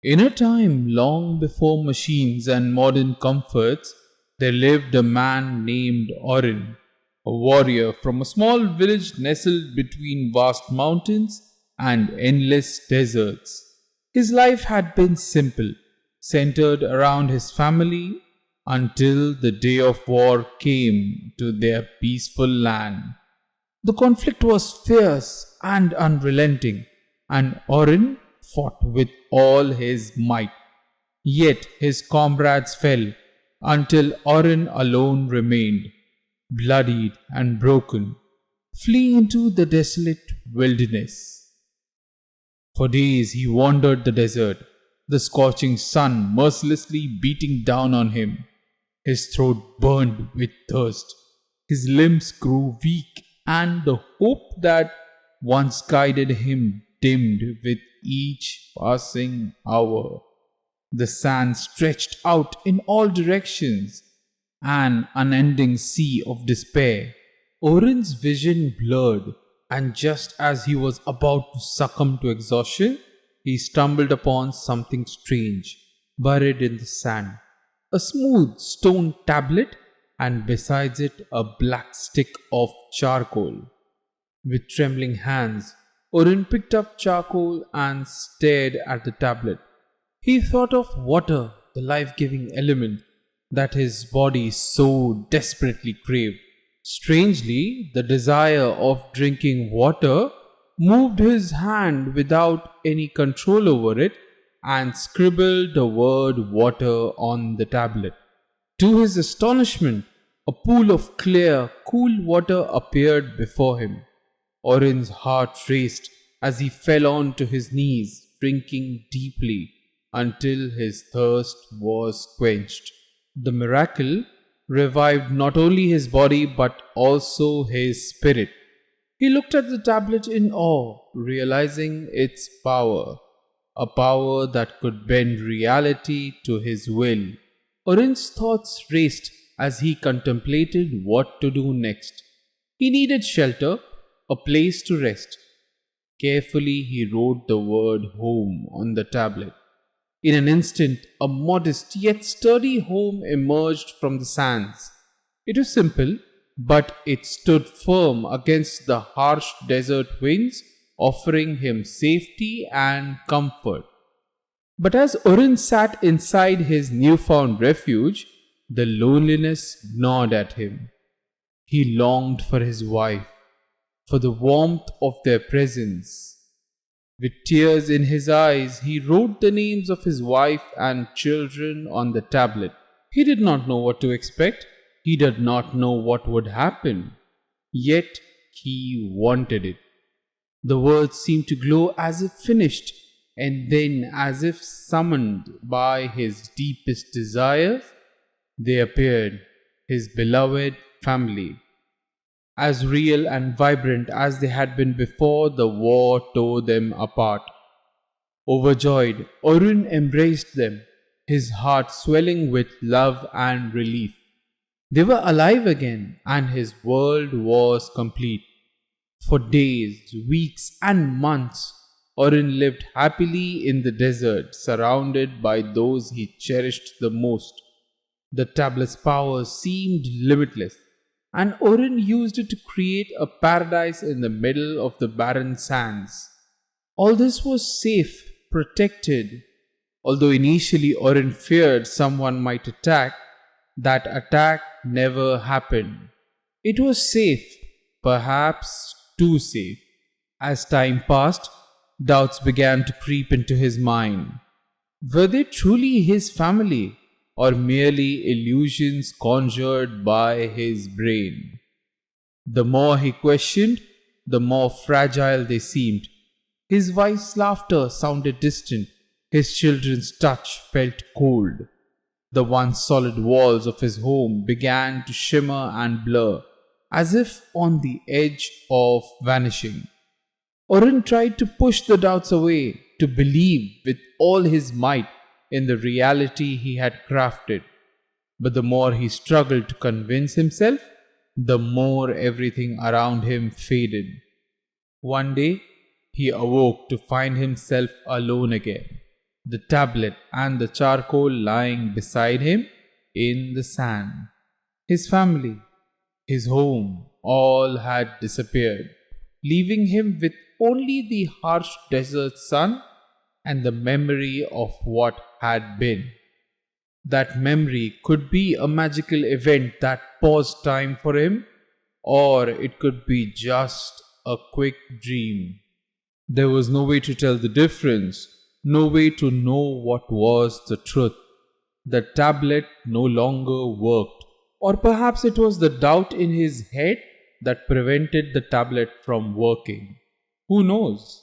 In a time long before machines and modern comforts, there lived a man named Orin, a warrior from a small village nestled between vast mountains and endless deserts. His life had been simple, centered around his family until the day of war came to their peaceful land. The conflict was fierce and unrelenting, and Orin fought with all his might. Yet his comrades fell until Orin alone remained, bloodied and broken, fleeing into the desolate wilderness. For days he wandered the desert, the scorching sun mercilessly beating down on him. His throat burned with thirst, his limbs grew weak, and the hope that once guided him dimmed with each passing hour. The sand stretched out in all directions, an unending sea of despair. Orin's vision blurred, and just as he was about to succumb to exhaustion, he stumbled upon something strange buried in the sand. A smooth stone tablet, and besides it a black stick of charcoal. With trembling hands, Orin picked up charcoal and stared at the tablet. He thought of water, the life giving element that his body so desperately craved. Strangely, the desire of drinking water moved his hand without any control over it and scribbled the word water on the tablet. To his astonishment, a pool of clear, cool water appeared before him. Orin's heart raced as he fell onto his knees, drinking deeply until his thirst was quenched. The miracle revived not only his body but also his spirit. He looked at the tablet in awe, realizing its power, a power that could bend reality to his will. Orin's thoughts raced as he contemplated what to do next. He needed shelter, a place to rest. Carefully, he wrote the word home on the tablet. In an instant, a modest yet sturdy home emerged from the sands. It was simple, but it stood firm against the harsh desert winds, offering him safety and comfort. But as Orin sat inside his newfound refuge, the loneliness gnawed at him. He longed for his wife, for the warmth of their presence. With tears in his eyes, he wrote the names of his wife and children on the tablet. He did not know what to expect. He did not know what would happen. Yet he wanted it. The words seemed to glow as if finished, and then, as if summoned by his deepest desires, they appeared, his beloved family, as real and vibrant as they had been before the war tore them apart. Overjoyed, Orin embraced them, his heart swelling with love and relief. They were alive again, and his world was complete. For days, weeks, and months, Orin lived happily in the desert, surrounded by those he cherished the most. The tablet's power seemed limitless, and Orin used it to create a paradise in the middle of the barren sands. All this was safe, protected. Although initially Orin feared someone might attack, that attack never happened. It was safe, perhaps too safe. As time passed, doubts began to creep into his mind. Were they truly his family, or merely illusions conjured by his brain? The more he questioned, the more fragile they seemed. His wife's laughter sounded distant, his children's touch felt cold. The once solid walls of his home began to shimmer and blur, as if on the edge of vanishing. Orin tried to push the doubts away, to believe with all his might in the reality he had crafted. But the more he struggled to convince himself, the more everything around him faded. One day, he awoke to find himself alone again. the tablet and the charcoal lying beside him in the sand. His family, his home, all had disappeared, leaving him with only the harsh desert sun and the memory of what had been. That memory could be a magical event that paused time for him, or it could be just a quick dream. There was no way to tell the difference, no way to know what was the truth. The tablet no longer worked, or perhaps it was the doubt in his head that prevented the tablet from working. Who knows?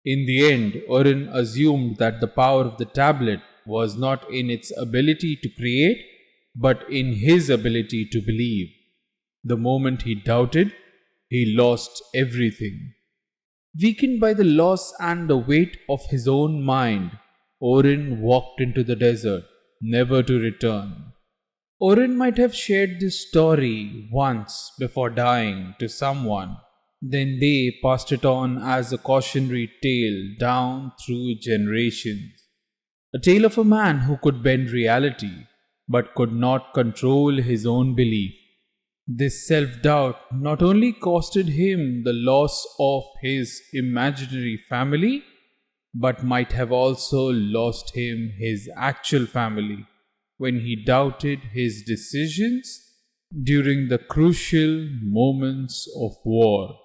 In the end, Oren assumed that the power of the tablet was not in its ability to create, but in his ability to believe. The moment he doubted, he lost everything. Weakened by the loss and the weight of his own mind, Oren walked into the desert, never to return. Oren might have shared this story once before dying to someone. Then they passed it on as a cautionary tale down through generations. A tale of a man who could bend reality but could not control his own belief. This self doubt not only costed him the loss of his imaginary family, but might have also lost him his actual family when he doubted his decisions during the crucial moments of war.